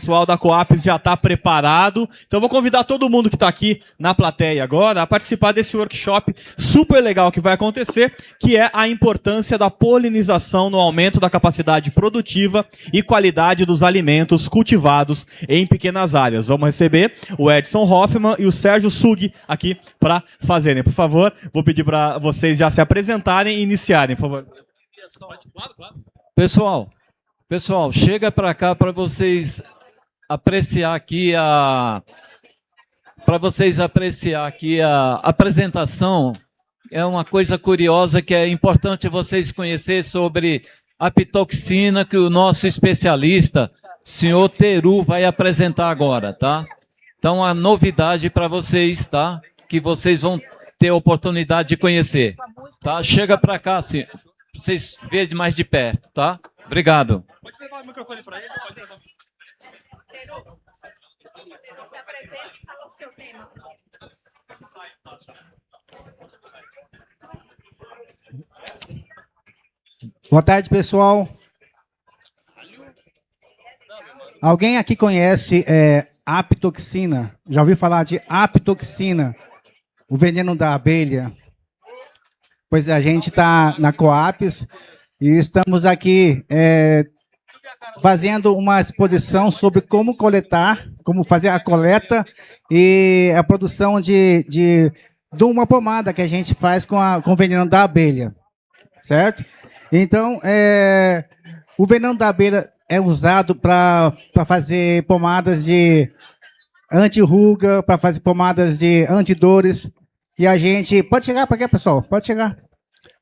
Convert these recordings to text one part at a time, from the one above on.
pessoal da Coapes já está preparado. Então, eu vou convidar todo mundo que está aqui na plateia agora a participar desse workshop super legal que vai acontecer, que é a importância da polinização no aumento da capacidade produtiva e qualidade dos alimentos cultivados em pequenas áreas. Vamos receber o Edson Hoffman e o Sérgio Sug aqui para fazerem. Por favor, vou pedir para vocês já se apresentarem e iniciarem, por favor. Pessoal, chega para cá para vocês apreciar aqui a apresentação. É uma coisa curiosa que é importante vocês conhecerem sobre a apitoxina que o nosso especialista, senhor Teru, vai apresentar agora, tá? Então, a novidade para vocês, tá? Que vocês vão ter a oportunidade de conhecer, tá? Chega para cá, assim, pra vocês verem mais de perto, tá? Obrigado. Pode levar o microfone para eles, pode levar. Teru, se apresente e fala o seu tema. Boa tarde, pessoal. Alguém aqui conhece apitoxina? Já ouviu falar de apitoxina? O veneno da abelha? Pois a gente está na Coapes e estamos aqui fazendo uma exposição sobre como coletar, como fazer a coleta e a produção de uma pomada que a gente faz com o veneno da abelha, certo? Então, o veneno da abelha é usado para fazer pomadas de anti-ruga, para fazer pomadas de antidores. E a gente... Pode chegar para cá, pessoal? Pode chegar.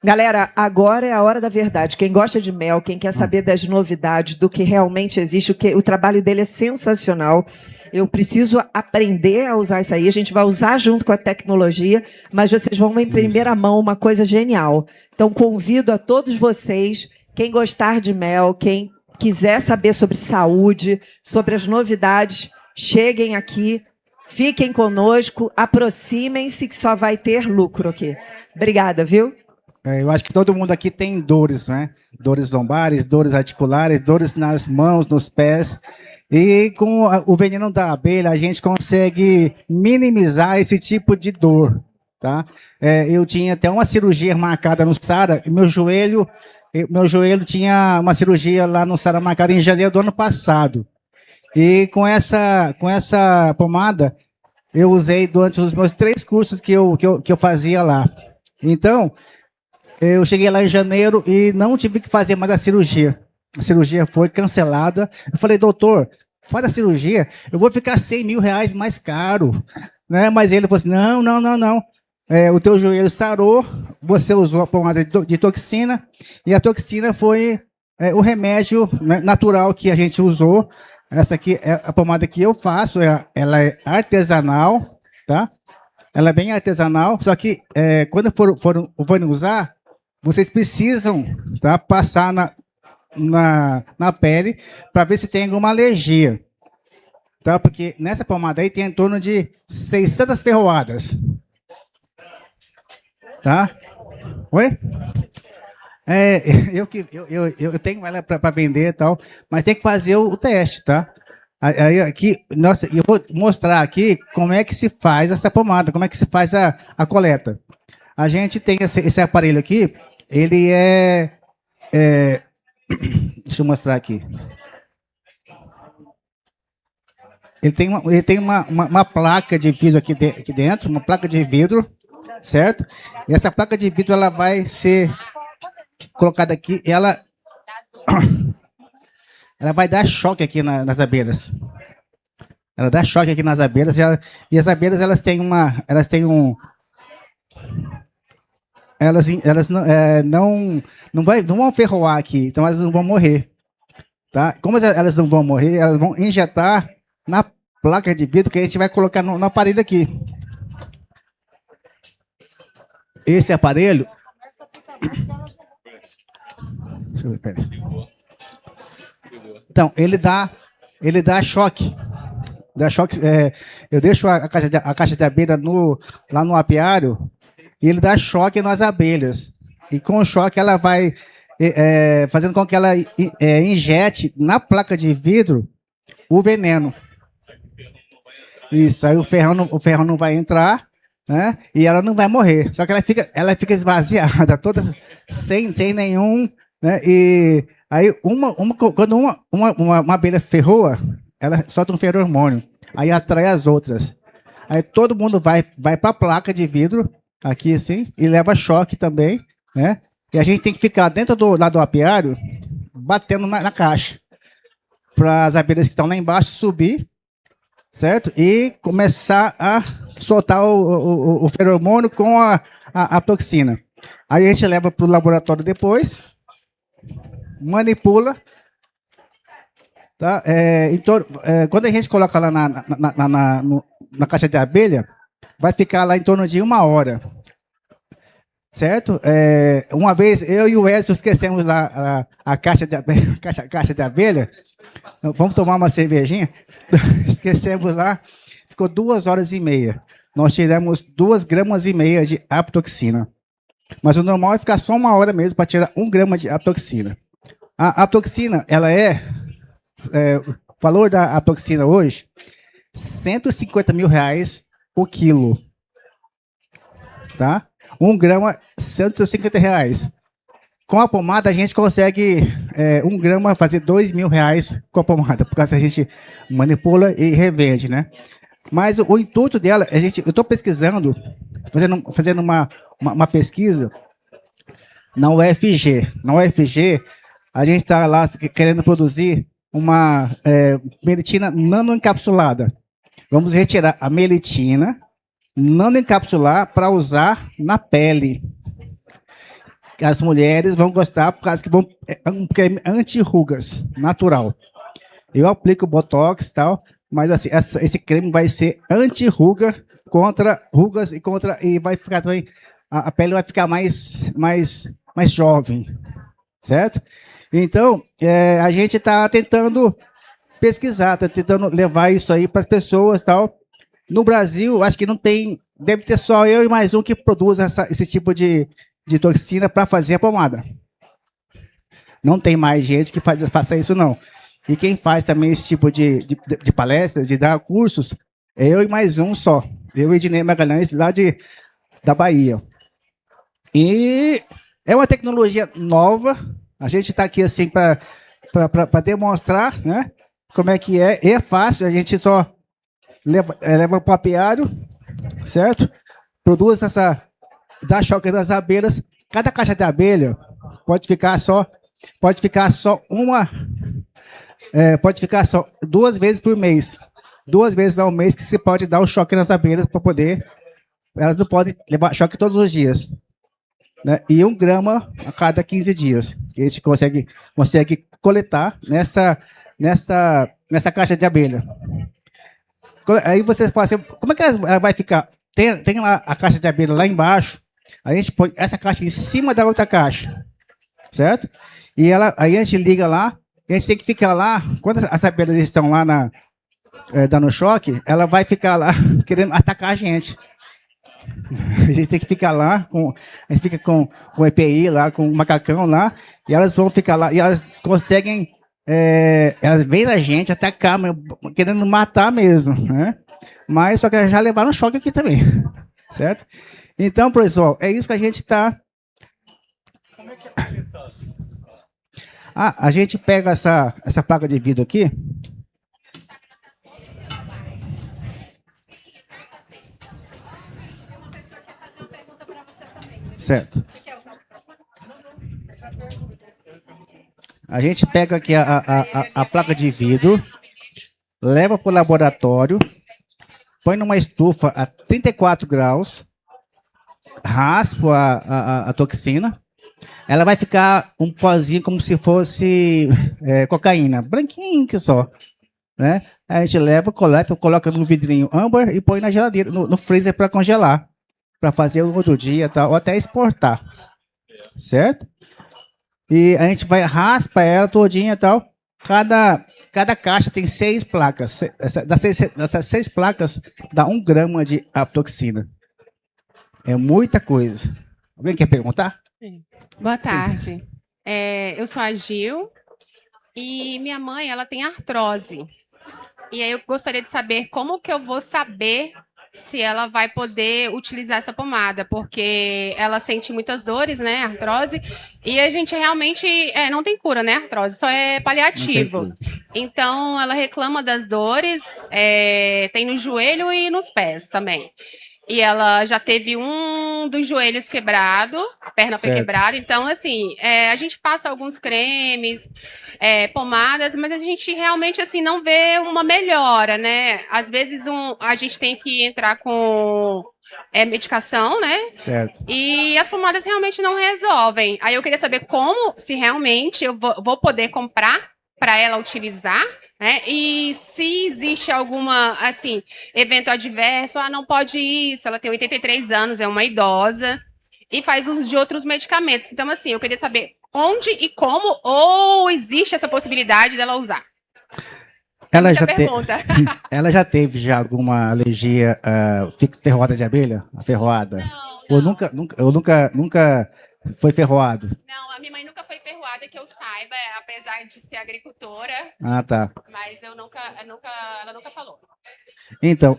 Galera, agora é a hora da verdade. Quem gosta de mel, quem quer saber das novidades, do que realmente existe, o trabalho dele é sensacional. Eu preciso aprender a usar isso aí. A gente vai usar junto com a tecnologia, mas vocês vão ver em primeira mão uma coisa genial. Então, convido a todos vocês, quem gostar de mel, quem quiser saber sobre saúde, sobre as novidades, cheguem aqui, fiquem conosco, aproximem-se que só vai ter lucro aqui. Obrigada, viu? Eu acho que todo mundo aqui tem dores, né? Dores lombares, dores articulares, dores nas mãos, nos pés. E com o veneno da abelha, a gente consegue minimizar esse tipo de dor, tá? Eu tinha até uma cirurgia marcada no Sara, e meu joelho tinha uma cirurgia lá no Sara marcada em janeiro do ano passado. E com essa pomada, eu usei durante os meus 3 cursos que eu fazia lá. Então, eu cheguei lá em janeiro e não tive que fazer mais a cirurgia. A cirurgia foi cancelada. Eu falei, doutor, faz a cirurgia, eu vou ficar R$100.000 mais caro. Né? Mas ele falou assim, não. O teu joelho sarou, você usou a pomada de toxina, e a toxina foi o remédio natural que a gente usou. Essa aqui é a pomada que eu faço, ela é artesanal, tá? Ela é bem artesanal, só que quando forem usar, vocês precisam, tá, passar na pele para ver se tem alguma alergia. Tá? Porque nessa pomada aí tem em torno de 600 ferroadas. Tá? Oi? Eu tenho ela para vender e tal, mas tem que fazer o teste, tá? Aí aqui, nossa, eu vou mostrar aqui como é que se faz essa pomada, como é que se faz a coleta. A gente tem esse aparelho aqui, ele deixa eu mostrar aqui. Ele tem uma placa de vidro aqui dentro, uma placa de vidro, certo? E essa placa de vidro ela vai ser colocada aqui, ela vai dar choque aqui nas abelhas. Ela dá choque aqui nas abelhas e as abelhas elas não vão ferroar aqui, então elas não vão morrer, tá? Como elas não vão morrer, elas vão injetar na placa de vidro que a gente vai colocar no aparelho aqui. Esse aparelho, deixa eu ver, pera. Então ele dá choque. Dá choque. Eu deixo a caixa de abelha lá no apiário. E ele dá choque nas abelhas. E com o choque ela vai fazendo com que ela injete na placa de vidro o veneno. Isso, aí o ferrão não vai entrar, né? E ela não vai morrer. Só que ela fica esvaziada, toda sem nenhum, né? E aí quando uma abelha ferroa, ela solta um feromônio, aí atrai as outras. Aí todo mundo vai para a placa de vidro aqui assim e leva choque também, né? E a gente tem que ficar dentro do apiário batendo na caixa para as abelhas que estão lá embaixo subir, certo? E começar a soltar o feromônio com a toxina. Aí a gente leva para o laboratório depois, manipula, tá? Então, quando a gente coloca lá na caixa de abelha, vai ficar lá em torno de 1 hora, certo? Uma vez eu e o Edson esquecemos lá a caixa de abelha. Vamos tomar uma cervejinha? Esquecemos lá, ficou 2h30. Nós tiramos 2,5 gramas de aptoxina. Mas o normal é ficar só 1 hora mesmo para tirar 1 grama de aptoxina. A aptoxina, ela o valor da aptoxina hoje, R$150 mil o quilo. Tá? 1 grama, R$150. Com a pomada, a gente consegue 1 grama fazer R$2.000 com a pomada, por causa que a gente manipula e revende, né? Mas o intuito dela, eu estou pesquisando, fazendo uma pesquisa na UFG. Na UFG, a gente está lá querendo produzir uma melitina nanoencapsulada. Vamos retirar a melitina, nanoencapsular para usar na pele. As mulheres vão gostar por causa que um creme anti-rugas, natural. Eu aplico Botox e tal, mas assim, esse creme vai ser anti-ruga, contra rugas e vai ficar também, a pele vai ficar mais jovem, certo? Então, a gente está tentando pesquisar, está tentando levar isso aí para as pessoas e tal. No Brasil, acho que não tem, deve ter só eu e mais um que produz esse tipo de toxina para fazer a pomada. Não tem mais gente que faça isso, não. E quem faz também esse tipo de palestras, de dar cursos, é eu e mais um só. Eu e Ednei Magalhães, lá da Bahia. E é uma tecnologia nova. A gente está aqui assim para demonstrar, né, como é que é. É fácil, a gente só leva para o apiário, certo? Produz dá choque nas abelhas. Cada caixa de abelha pode ficar só 2 vezes por mês. 2 vezes ao mês que se pode dar o choque nas abelhas para poder. Elas não podem levar choque todos os dias, né? E 1 grama a cada 15 dias. Que a gente consegue coletar nessa caixa de abelha. Aí você fala assim, como é que ela vai ficar? Tem lá a caixa de abelha lá embaixo. A gente põe essa caixa em cima da outra caixa, certo? E aí a gente liga lá, e a gente tem que ficar lá, quando as abelhas estão lá dando choque, ela vai ficar lá querendo atacar a gente. A gente tem que ficar lá, a gente fica com o EPI lá, com o macacão lá, e elas vão ficar lá, e elas conseguem, elas vêm na gente atacar, querendo matar mesmo, né? Mas só que já levaram choque aqui também, certo? Então, pessoal, é isso que a gente está... a gente pega essa placa de vidro aqui. Certo. A gente pega aqui a placa de vidro, leva para o laboratório, põe numa estufa a 34 graus, raspa a toxina, ela vai ficar um pozinho como se fosse cocaína, branquinho que só, né? A gente leva, coleta, coloca no vidrinho âmbar e põe na geladeira, no freezer para congelar, para fazer o outro dia, tal, ou até exportar, certo? E a gente vai raspa ela todinha e tal. Cada caixa tem 6 placas. Dessas 6 placas dá 1 grama de aptoxina. É muita coisa. Alguém quer perguntar? Boa tarde. Eu sou a Gil e minha mãe, ela tem artrose. E aí eu gostaria de saber como que eu vou saber se ela vai poder utilizar essa pomada, porque ela sente muitas dores, né, artrose, e a gente realmente não tem cura, né, artrose, só é paliativo. Então ela reclama das dores, tem no joelho e nos pés também. E ela já teve um dos joelhos quebrado, a perna foi Certo. quebrada. Então, assim, a gente passa alguns cremes, pomadas, mas a gente realmente assim não vê uma melhora, né? Às vezes a gente tem que entrar com medicação, né? Certo. E as pomadas realmente não resolvem. Aí eu queria saber como, se realmente eu vou poder comprar para ela utilizar, né? E se existe alguma, assim, evento adverso, não pode isso, ela tem 83 anos, é uma idosa e faz uso de outros medicamentos. Então, assim, eu queria saber onde e como, ou existe essa possibilidade dela usar. Ela Muita já, pergunta. ela já teve já alguma alergia a ferroada de abelha? A ferroada? Ou nunca foi ferroado? Não, a minha mãe nunca foi ferroada, que eu saiba, apesar de ser agricultora, Ah, tá. mas ela nunca falou. Então,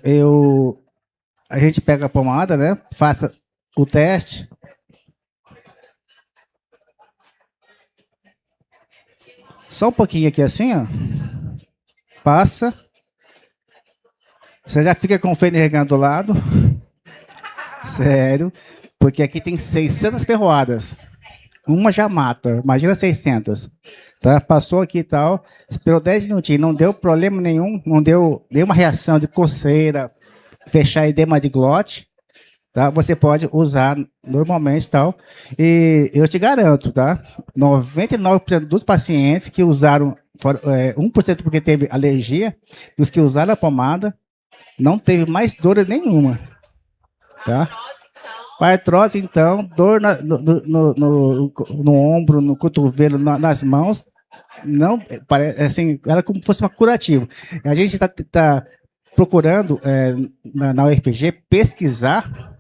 a gente pega a pomada, né? Faça o teste. Só um pouquinho aqui assim, ó. Passa. Você já fica com o feno regando do lado. Sério. Porque aqui tem 600 ferroadas. Uma já mata. Imagina 600. Tá? Passou aqui e tal. Esperou 10 minutinhos. Não deu problema nenhum. Não deu nenhuma reação de coceira. Fechar edema de glote. Tá? Você pode usar normalmente tal. E eu te garanto, tá? 99% dos pacientes que usaram, 1% porque teve alergia, dos que usaram a pomada, não teve mais dor nenhuma. Tá? Para artrose, então, dor no ombro, no cotovelo, nas mãos, não parece assim, ela como se fosse uma curativa. A gente está procurando na UFG pesquisar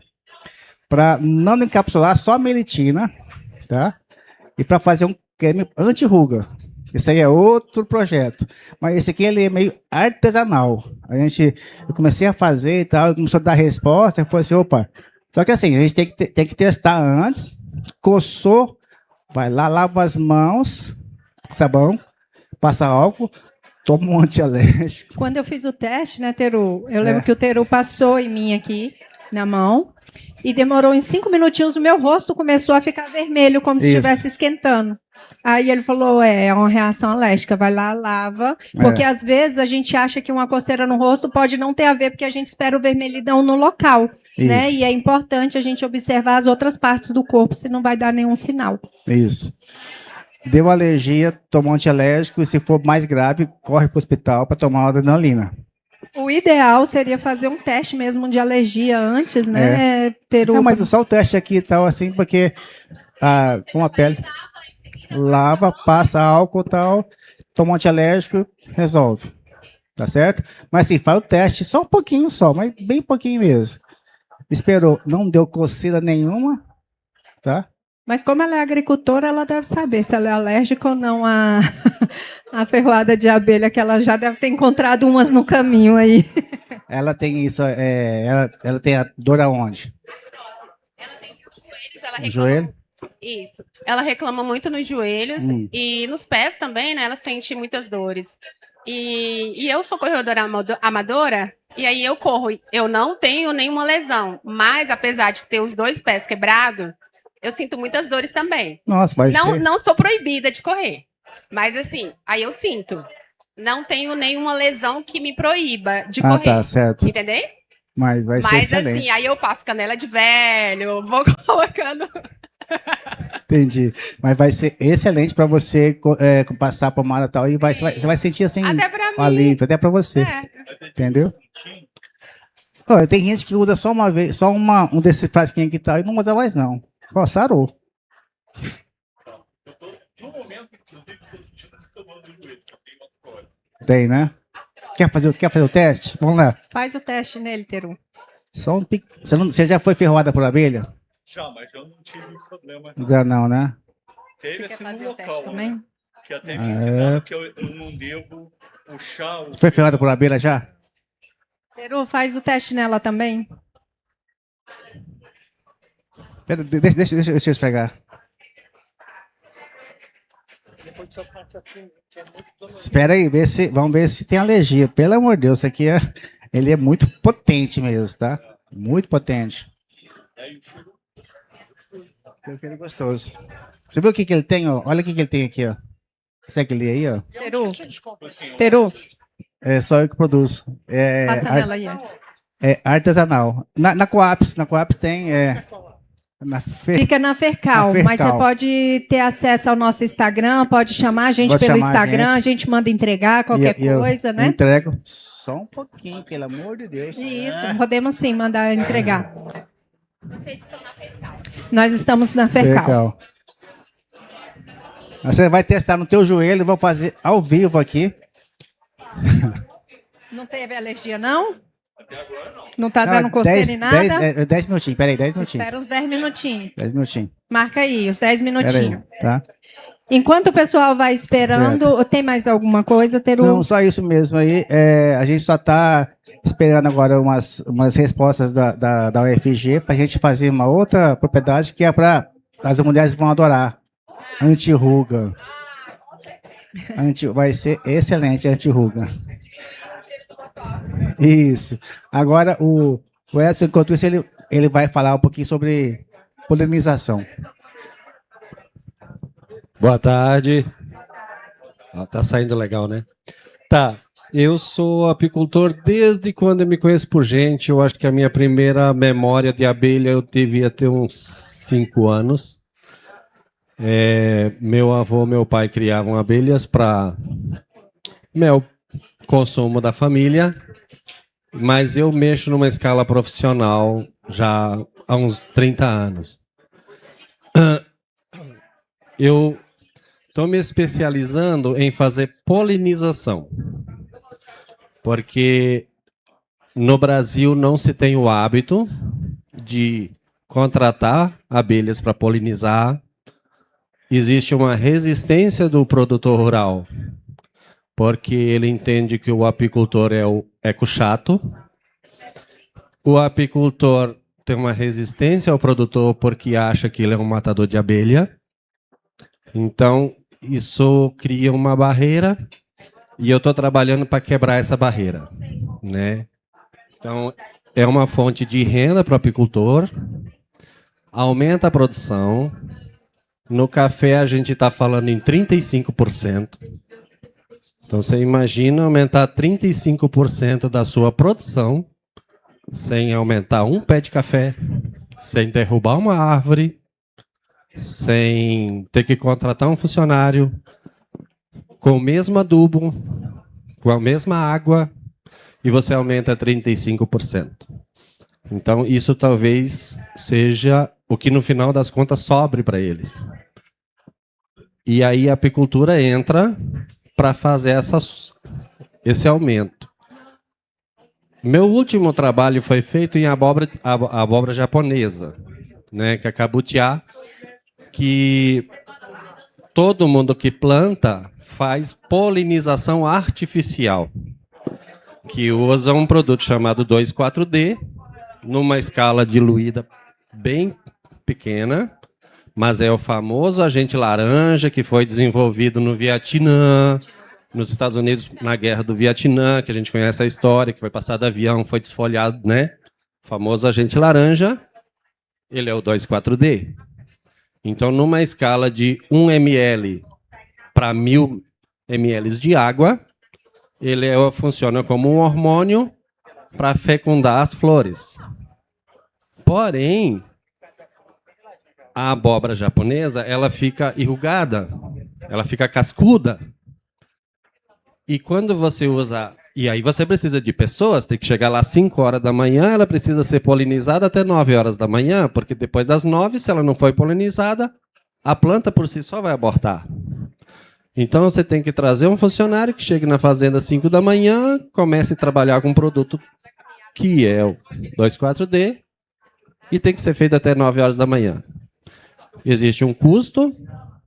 para não encapsular só a melitina, tá? E para fazer um creme anti-ruga. Esse aí é outro projeto. Mas esse aqui ele é meio artesanal. Eu comecei a fazer e tal, começou a dar resposta, eu falei assim, opa. Só que assim, a gente tem que testar antes. Coçou, vai lá, lava as mãos, sabão, passa álcool, toma um antialérgico. Quando eu fiz o teste, né, Teru? Eu lembro que o Teru passou em mim aqui, na mão, e demorou em 5 minutinhos, o meu rosto começou a ficar vermelho, como se estivesse esquentando. Aí ele falou, é uma reação alérgica, vai lá, lava, porque às vezes a gente acha que uma coceira no rosto pode não ter a ver, porque a gente espera o vermelhidão no local, né? E é importante a gente observar as outras partes do corpo, se não vai dar nenhum sinal. Isso. Deu alergia, tomou antialérgico, e se for mais grave, corre para o hospital para tomar adrenalina. O ideal seria fazer um teste mesmo de alergia antes, né, Teru? Não, mas só o teste aqui e tal, assim, porque com a pele lava, passa álcool e tal, toma um antialérgico, resolve. Tá certo? Mas assim, faz o teste só um pouquinho só, mas bem pouquinho mesmo. Esperou, não deu coceira nenhuma, tá? Mas como ela é agricultora, ela deve saber se ela é alérgica ou não à ferroada de abelha, que ela já deve ter encontrado umas no caminho aí. Ela tem isso, ela tem a dor aonde? Ela tem os joelhos, ela No reclama. joelho? Isso. Ela reclama muito nos joelhos e nos pés também, né? Ela sente muitas dores. E eu sou corredora amadora, e aí eu corro. Eu não tenho nenhuma lesão, mas apesar de ter os 2 pés quebrados, eu sinto muitas dores também. Nossa, mas Não sou proibida de correr, mas assim, aí eu sinto. Não tenho nenhuma lesão que me proíba de correr. tá, certo. Entendeu? Mas vai ser excelente. Assim, aí eu passo canela de velho, vou colocando. Entendi. Mas vai ser excelente para você passar a pomada e tal, e você vai sentir assim Até pra mim. alívio, até para você. Entendeu? Olha, tem gente que usa só uma vez, só um desses frasquinhos aqui e tal, e não usa mais não. Ó, sarou. No momento, inclusive, estou sentindo muita dor no joelho. Tem uma artrose. Tem, né? Quer fazer o teste? Vamos lá. Faz o teste nele, Teru. Só um pic... Você já foi ferroada por abelha? Já, mas eu não tive problema. Já não, né? Teve Você quer assim fazer no o teste local, também? né? Que até me ensinaram que eu não devo O chá, o... Foi ferrado por abelha já? Teru, faz o teste nela também. Pera, deixa eu esfregar. Espera aí, vamos ver se tem alergia. Pelo amor de Deus, isso aqui ele é muito potente mesmo, tá? Muito potente. Eu quero gostoso. Você viu o que ele tem, ó? Olha o que ele tem aqui, ó. Consegue ler aí, ó? Teru, É só eu que produzo. passa nela aí. É artesanal. Na Coaps tem. Fica na Fercal, Na Fercal. mas você pode ter acesso ao nosso Instagram, pode chamar a gente Pode pelo chamar a Instagram, a gente. gente manda entregar qualquer E eu coisa, né? Entrego só um pouquinho, pelo amor de Deus. Isso, podemos sim mandar entregar. Nós estamos na Fercal. Fercal. Você vai testar no teu joelho, vou fazer ao vivo aqui. Não teve alergia, não? Não tá dando coceira em nada? 10 minutinhos, peraí, 10 minutinhos. Espera uns 10 minutinhos. 10 minutinhos. Marca aí, os 10 Peraí, minutinhos. tá? Enquanto o pessoal vai esperando, tem mais alguma coisa, Teru? Não, só isso mesmo aí. A gente só está esperando agora umas respostas da UFG para a gente fazer uma outra propriedade que é para as mulheres vão adorar. Anti-ruga. Vai ser excelente anti-ruga. Isso. Agora o Edson, enquanto isso, ele vai falar um pouquinho sobre polinização. Boa tarde. Tá saindo legal, né? Tá. Eu sou apicultor desde quando eu me conheço por gente. Eu acho que a minha primeira memória de abelha eu devia ter uns 5 anos. Meu avô, meu pai criavam abelhas para mel, consumo da família, mas eu mexo numa escala profissional já há uns 30 anos. Eu estou me especializando em fazer polinização, porque no Brasil não se tem o hábito de contratar abelhas para polinizar. Existe uma resistência do produtor rural, porque ele entende que o apicultor é o eco-chato. O apicultor tem uma resistência ao produtor porque acha que ele é um matador de abelha. Então, isso cria uma barreira e eu estou trabalhando para quebrar essa barreira, né? Então, é uma fonte de renda para o apicultor, aumenta a produção. No café, a gente está falando em 35%. Então, você imagina aumentar 35% da sua produção sem aumentar um pé de café, sem derrubar uma árvore, sem ter que contratar um funcionário, com o mesmo adubo, com a mesma água, e você aumenta 35%. Então, isso talvez seja o que, no final das contas, sobre para ele. E aí a apicultura entra para fazer esse aumento. Meu último trabalho foi feito em abóbora japonesa, né, que é a kabutiá, que todo mundo que planta faz polinização artificial, que usa um produto chamado 2,4-D, numa escala diluída bem pequena, mas é o famoso agente laranja que foi desenvolvido no Vietnã, nos Estados Unidos, na Guerra do Vietnã, que a gente conhece a história, que foi passado avião, foi desfolhado, né? O famoso agente laranja, ele é o 2,4-D. Então, numa escala de 1 ml para 1000 ml de água, ele funciona como um hormônio para fecundar as flores. Porém, a abóbora japonesa, ela fica enrugada, ela fica cascuda. E quando você usa... E aí você precisa de pessoas, tem que chegar lá às 5 horas da manhã, ela precisa ser polinizada até 9 horas da manhã, porque depois das 9, se ela não for polinizada, a planta por si só vai abortar. Então você tem que trazer um funcionário que chegue na fazenda às 5 da manhã, comece a trabalhar com um produto que é o 2,4-D, e tem que ser feito até 9 horas da manhã. Existe um custo,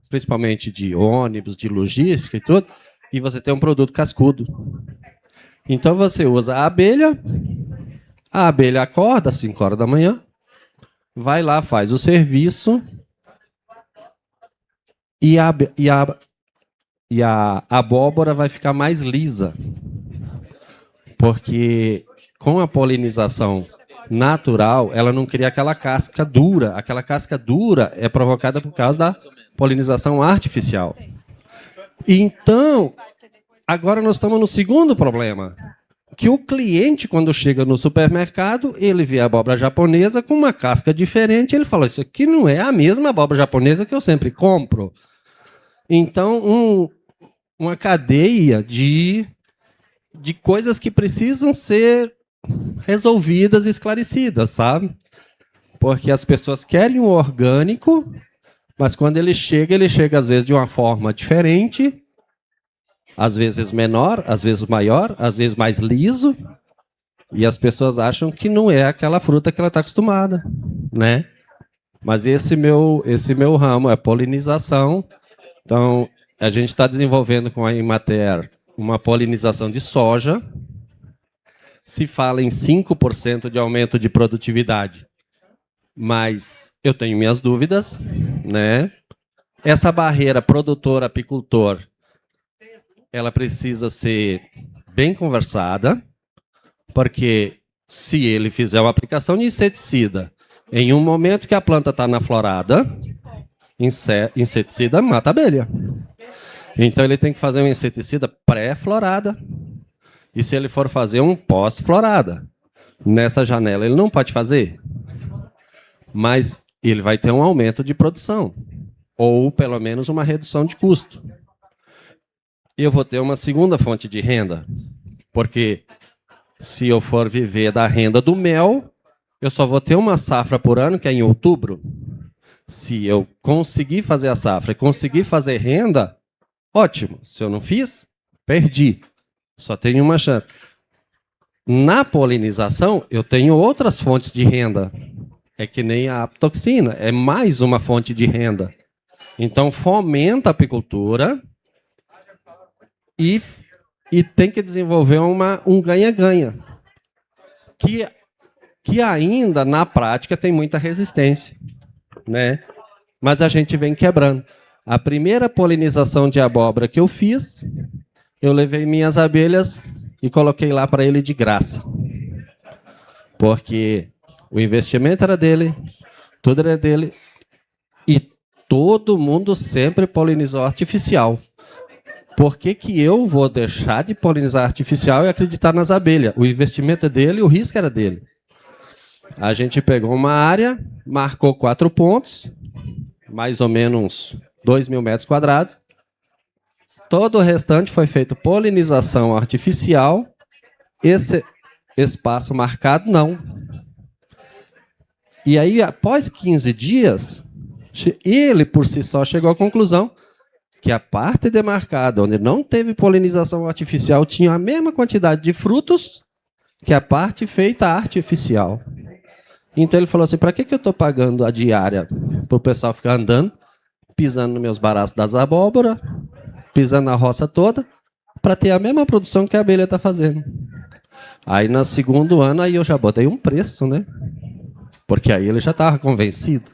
principalmente de ônibus, de logística e tudo, e você tem um produto cascudo. Então você usa a abelha acorda às 5 horas da manhã, vai lá, faz o serviço e a abóbora vai ficar mais lisa. Porque com a polinização natural, ela não cria aquela casca dura. Aquela casca dura é provocada por causa da polinização artificial. Então, agora nós estamos no segundo problema. Que o cliente, quando chega no supermercado, ele vê a abóbora japonesa com uma casca diferente. Ele fala, isso aqui não é a mesma abóbora japonesa que eu sempre compro. Então, uma cadeia de coisas que precisam ser resolvidas e esclarecidas, sabe? Porque as pessoas querem o orgânico, mas quando ele chega às vezes de uma forma diferente, às vezes menor, às vezes maior, às vezes mais liso, e as pessoas acham que não é aquela fruta que ela está acostumada, né? Mas esse meu ramo é polinização. Então, a gente está desenvolvendo com a Emater uma polinização de soja. Se fala em 5% de aumento de produtividade, mas eu tenho minhas dúvidas, né? Essa barreira produtor-apicultor, ela precisa ser bem conversada, porque se ele fizer uma aplicação de inseticida em um momento que a planta está na florada, inseticida mata a abelha. Então ele tem que fazer um inseticida pré-florada. E se ele for fazer um pós-florada, nessa janela ele não pode fazer. Mas ele vai ter um aumento de produção. Ou pelo menos uma redução de custo. Eu vou ter uma segunda fonte de renda. Porque se eu for viver da renda do mel, eu só vou ter uma safra por ano, que é em outubro. Se eu conseguir fazer a safra e conseguir fazer renda, ótimo. Se eu não fiz, perdi. Só tenho uma chance. Na polinização, eu tenho outras fontes de renda. É que nem a apitoxina, é mais uma fonte de renda. Então, fomenta a apicultura e tem que desenvolver um ganha-ganha. Que ainda, na prática, tem muita resistência, né? Mas a gente vem quebrando. A primeira polinização de abóbora que eu fiz, eu levei minhas abelhas e coloquei lá para ele de graça. Porque o investimento era dele, tudo era dele, e todo mundo sempre polinizou artificial. Por que eu vou deixar de polinizar artificial e acreditar nas abelhas? O investimento é dele, o risco era dele. A gente pegou uma área, marcou 4 pontos, mais ou menos 2.000 metros quadrados. Todo o restante foi feito polinização artificial. Esse espaço marcado, não. E aí, após 15 dias, ele, por si só, chegou à conclusão que a parte demarcada, onde não teve polinização artificial, tinha a mesma quantidade de frutos que a parte feita artificial. Então ele falou assim, para que eu estou pagando a diária para o pessoal ficar andando, pisando nos meus baraços das abóboras, pisando na roça toda, para ter a mesma produção que a abelha está fazendo. Aí no segundo ano aí eu já botei um preço, né? Porque aí ele já estava convencido.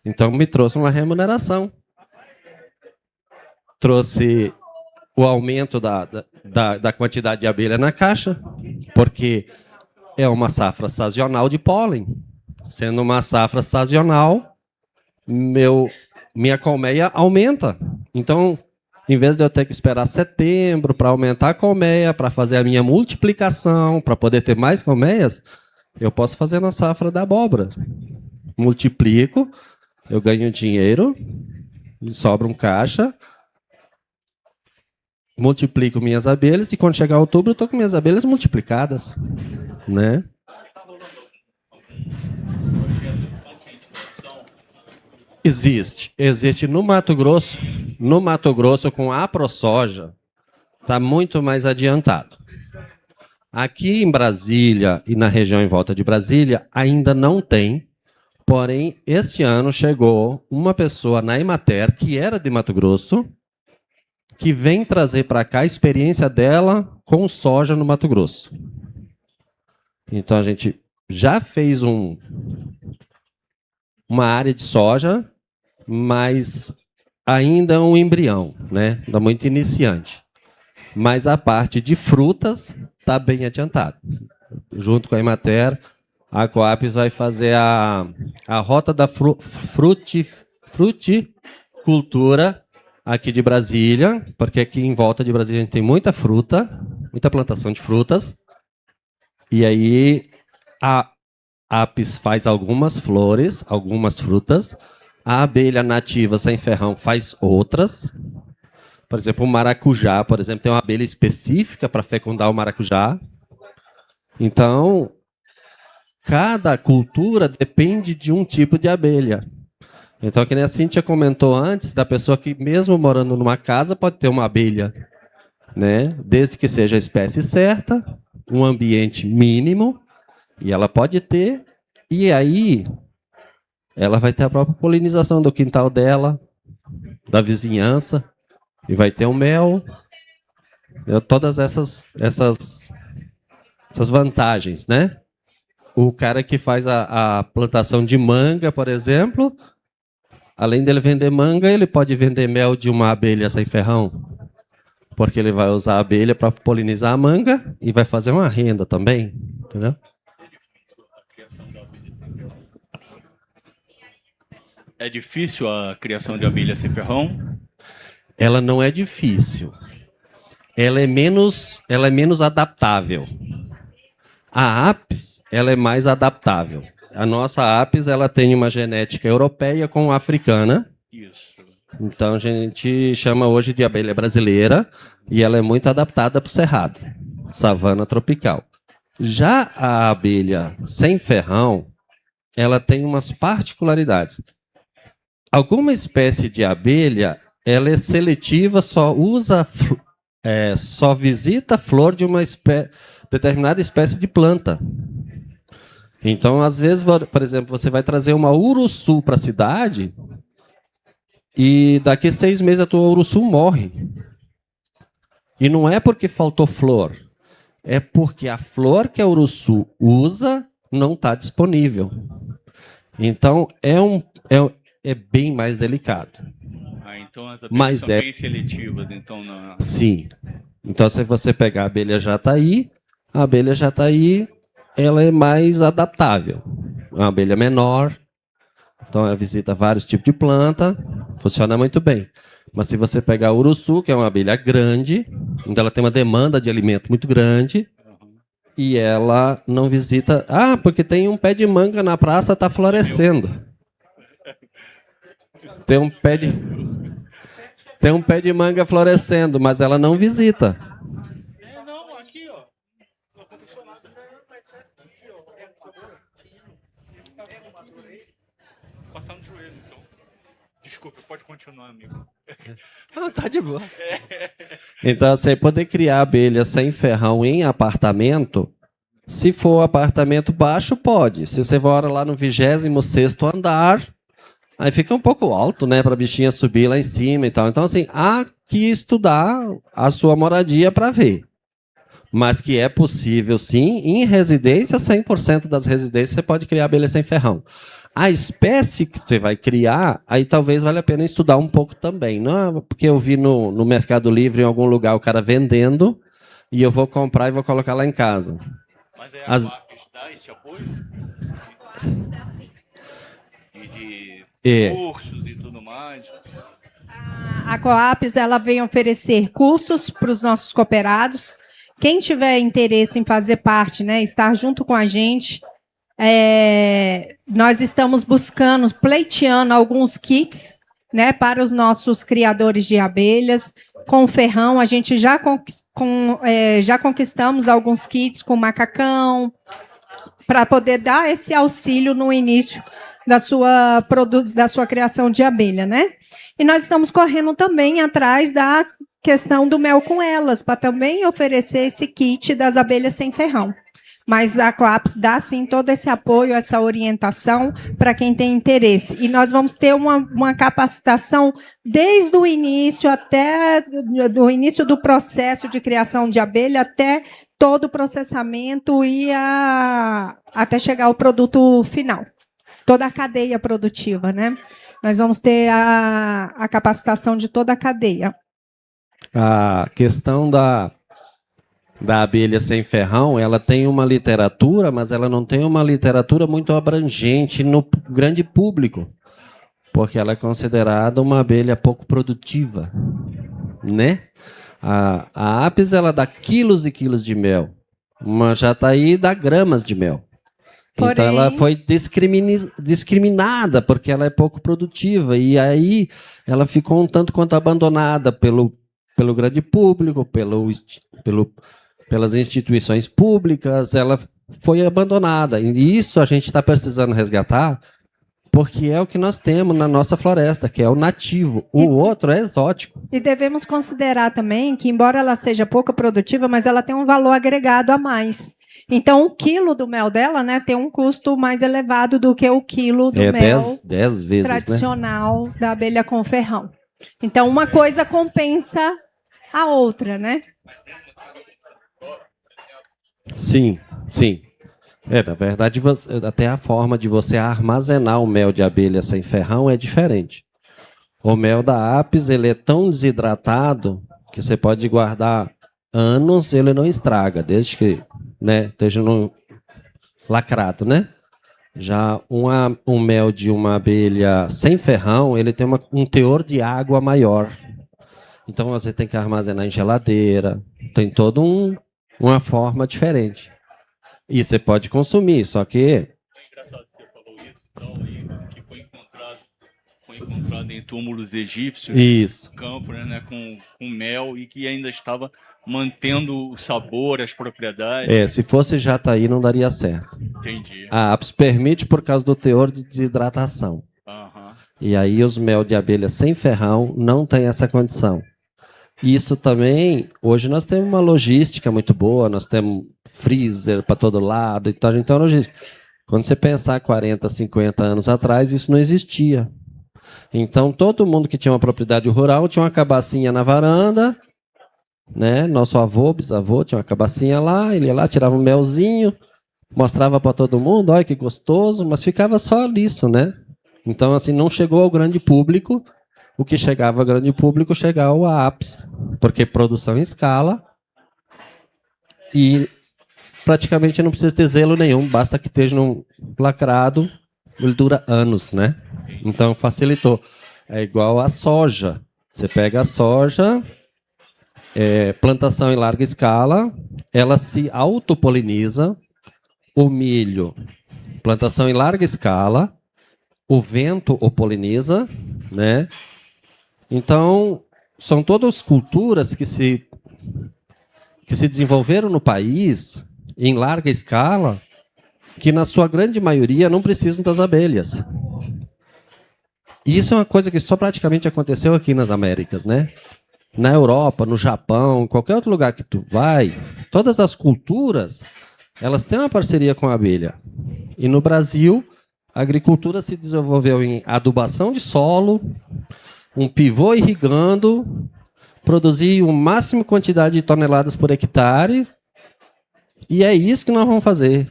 Então me trouxe uma remuneração. Trouxe o aumento da quantidade de abelha na caixa, porque é uma safra sazonal de pólen. Sendo uma safra sazonal, minha colmeia aumenta. Então, em vez de eu ter que esperar setembro para aumentar a colmeia, para fazer a minha multiplicação, para poder ter mais colmeias, eu posso fazer na safra da abóbora. Multiplico, eu ganho dinheiro, sobra um caixa, multiplico minhas abelhas e quando chegar outubro eu estou com minhas abelhas multiplicadas, né? Existe no Mato Grosso com a AproSoja, está muito mais adiantado. Aqui em Brasília e na região em volta de Brasília ainda não tem, porém este ano chegou uma pessoa na Emater que era de Mato Grosso, que vem trazer para cá a experiência dela com soja no Mato Grosso. Então a gente já fez uma área de soja, mas ainda um embrião, né? Ainda muito iniciante. Mas a parte de frutas está bem adiantada. Junto com a Emater, a Coapes vai fazer a rota da fruticultura aqui de Brasília, porque aqui em volta de Brasília a gente tem muita fruta, muita plantação de frutas. E aí a Apis faz algumas flores, algumas frutas. A abelha nativa sem ferrão faz outras. Por exemplo, o maracujá, por exemplo, tem uma abelha específica para fecundar o maracujá. Então, cada cultura depende de um tipo de abelha. Então, que nem a Cíntia comentou antes, da pessoa que mesmo morando numa casa pode ter uma abelha, né? Desde que seja a espécie certa, um ambiente mínimo, e ela pode ter, e aí ela vai ter a própria polinização do quintal dela, da vizinhança, e vai ter o mel, todas essas vantagens, né? O cara que faz a plantação de manga, por exemplo, além dele vender manga, ele pode vender mel de uma abelha sem ferrão, porque ele vai usar a abelha para polinizar a manga e vai fazer uma renda também, entendeu? É difícil a criação de abelha sem ferrão? Ela não é difícil. Ela é menos adaptável. A Apis, ela é mais adaptável. A nossa Apis, ela tem uma genética europeia com africana. Isso. Então a gente chama hoje de abelha brasileira e ela é muito adaptada para o cerrado, savana tropical. Já a abelha sem ferrão, ela tem umas particularidades. Alguma espécie de abelha, ela é seletiva, só visita a flor de uma determinada espécie de planta. Então, às vezes, por exemplo, você vai trazer uma uruçu para a cidade e daqui a 6 meses a tua uruçu morre. E não é porque faltou flor, é porque a flor que a uruçu usa não está disponível. Então, é bem mais delicado. Então as abelhas Mas são bem seletivas. Então, Sim. Então, se você pegar a abelha jataí, ela é mais adaptável. É uma abelha menor, então ela visita vários tipos de planta, funciona muito bem. Mas se você pegar a uruçu, que é uma abelha grande, onde ela tem uma demanda de alimento muito grande, e ela não visita... Ah, porque tem um pé de manga na praça, está florescendo. Tem um pé de manga florescendo, mas ela não visita. não, aqui, ó. Passar no joelho, então. Desculpa, pode continuar, amigo. Ah, tá de boa. Então, você poder criar abelha sem ferrão em apartamento, se for apartamento baixo, pode. Se você mora lá no 26º andar, aí fica um pouco alto, né, para a bichinha subir lá em cima e tal. Então, assim, há que estudar a sua moradia para ver. Mas que é possível, sim, em residência, 100% das residências você pode criar abelha sem ferrão. A espécie que você vai criar, aí talvez valha a pena estudar um pouco também. Não é porque eu vi no Mercado Livre, em algum lugar, o cara vendendo, e eu vou comprar e vou colocar lá em casa. Mas a Coapes dá esse apoio? De cursos e tudo mais? A Coapes, ela vem oferecer cursos para os nossos cooperados. Quem tiver interesse em fazer parte, né, estar junto com a gente, nós estamos buscando, pleiteando alguns kits, né, para os nossos criadores de abelhas. Com ferrão, a gente já conquistamos alguns kits com macacão, para poder dar esse auxílio no início da sua criação de abelha, né? E nós estamos correndo também atrás da questão do mel com elas, para também oferecer esse kit das abelhas sem ferrão. mas a Coaps dá sim todo esse apoio, essa orientação para quem tem interesse. E nós vamos ter uma capacitação desde o início até do início do processo de criação de abelha até todo o processamento e até chegar ao produto final. Toda a cadeia produtiva, né? Nós vamos ter a capacitação de toda a cadeia. A questão da abelha sem ferrão, ela tem uma literatura, mas ela não tem uma literatura muito abrangente no grande público, porque ela é considerada uma abelha pouco produtiva, né? A Apis, ela dá quilos e quilos de mel, uma jataí dá gramas de mel. Porém... Então ela foi discriminada porque ela é pouco produtiva, e aí ela ficou um tanto quanto abandonada pelo grande público, pelas instituições públicas, ela foi abandonada. E isso a gente está precisando resgatar, porque é o que nós temos na nossa floresta, que é o nativo. O outro é exótico. E devemos considerar também que, embora ela seja pouco produtiva, mas ela tem um valor agregado a mais. Então, o quilo do mel dela, né, tem um custo mais elevado do que o quilo do mel 10 vezes, tradicional, né, da abelha com ferrão. Então, uma coisa compensa a outra, né? Sim, sim. Na verdade, até a forma de você armazenar o mel de abelha sem ferrão é diferente. O mel da Apis, ele é tão desidratado que você pode guardar anos, ele não estraga, desde que, né, esteja lacrado, né? Já um mel de uma abelha sem ferrão, ele tem um teor de água maior. Então você tem que armazenar em geladeira, tem toda uma forma diferente. E você pode consumir, só que... É engraçado que você falou isso, então, que foi encontrado em túmulos egípcios, Isso. cânfora, né, com mel, e que ainda estava mantendo o sabor, as propriedades. Se fosse jataí não daria certo. Entendi. A Apis permite por causa do teor de desidratação. Aham. E aí os mel de abelha sem ferrão não tem essa condição. Isso também, hoje nós temos uma logística muito boa, nós temos freezer para todo lado, então a gente tem uma logística. Quando você pensar 40, 50 anos atrás, isso não existia. Então todo mundo que tinha uma propriedade rural tinha uma cabacinha na varanda, né? Nosso avô, bisavô, tinha uma cabacinha lá, ele ia lá, tirava um melzinho, mostrava para todo mundo, olha que gostoso, mas ficava só nisso, né? Então assim, não chegou ao grande público. O que chegava ao grande público chegava ao Apis, porque produção em escala e praticamente não precisa ter zelo nenhum, basta que esteja lacrado, ele dura anos, né? Então facilitou. É igual a soja. Você pega a soja, plantação em larga escala, ela se autopoliniza. O milho, plantação em larga escala, o vento o poliniza, né? Então, são todas culturas que se desenvolveram no país em larga escala, que na sua grande maioria não precisam das abelhas. E isso é uma coisa que só praticamente aconteceu aqui nas Américas, né? Na Europa, no Japão, em qualquer outro lugar que tu vai, todas as culturas, elas têm uma parceria com a abelha. E no Brasil, a agricultura se desenvolveu em adubação de solo, um pivô irrigando, produzir o máximo quantidade de toneladas por hectare, e é isso que nós vamos fazer.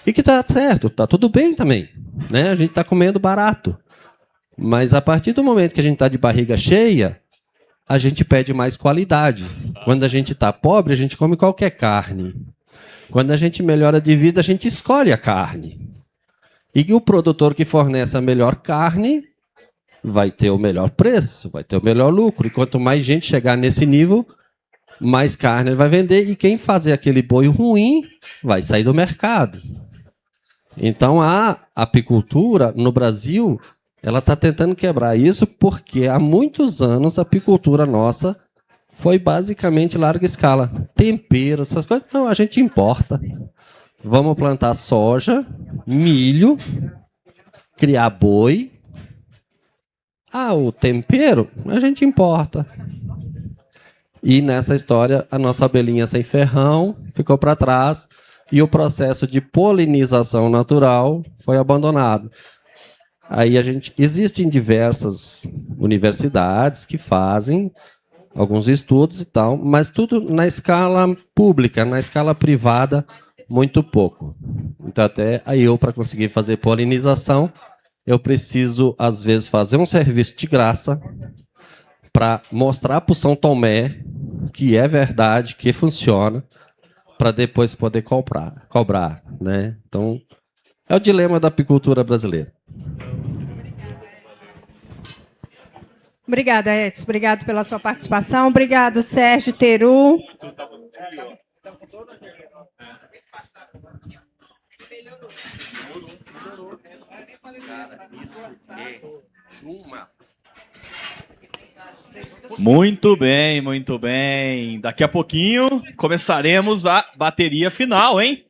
E que tá certo, tá tudo bem também, né? A gente tá comendo barato. Mas a partir do momento que a gente tá de barriga cheia, a gente pede mais qualidade. Quando a gente tá pobre, a gente come qualquer carne. Quando a gente melhora de vida, a gente escolhe a carne. E o produtor que fornece a melhor carne vai ter o melhor preço, vai ter o melhor lucro. E quanto mais gente chegar nesse nível, mais carne ele vai vender. E quem fazer aquele boi ruim vai sair do mercado. Então a apicultura no Brasil, ela está tentando quebrar isso porque há muitos anos a apicultura nossa foi basicamente larga escala. Tempero, essas coisas, não, a gente importa. Vamos plantar soja, milho, criar boi. O tempero, a gente importa. E nessa história, a nossa abelhinha sem ferrão ficou para trás. e o processo de polinização natural foi abandonado. Aí existem diversas universidades que fazem alguns estudos e tal, mas tudo na escala pública, na escala privada, muito pouco. Então, até aí para conseguir fazer polinização, eu preciso, às vezes, fazer um serviço de graça para mostrar para o São Tomé que é verdade, que funciona, para depois poder cobrar, né? Então, é o dilema da apicultura brasileira. Obrigada, Edson. Obrigado pela sua participação. Obrigado, Sérgio, Teru. Muito bem, muito bem. Daqui a pouquinho começaremos a bateria final, hein?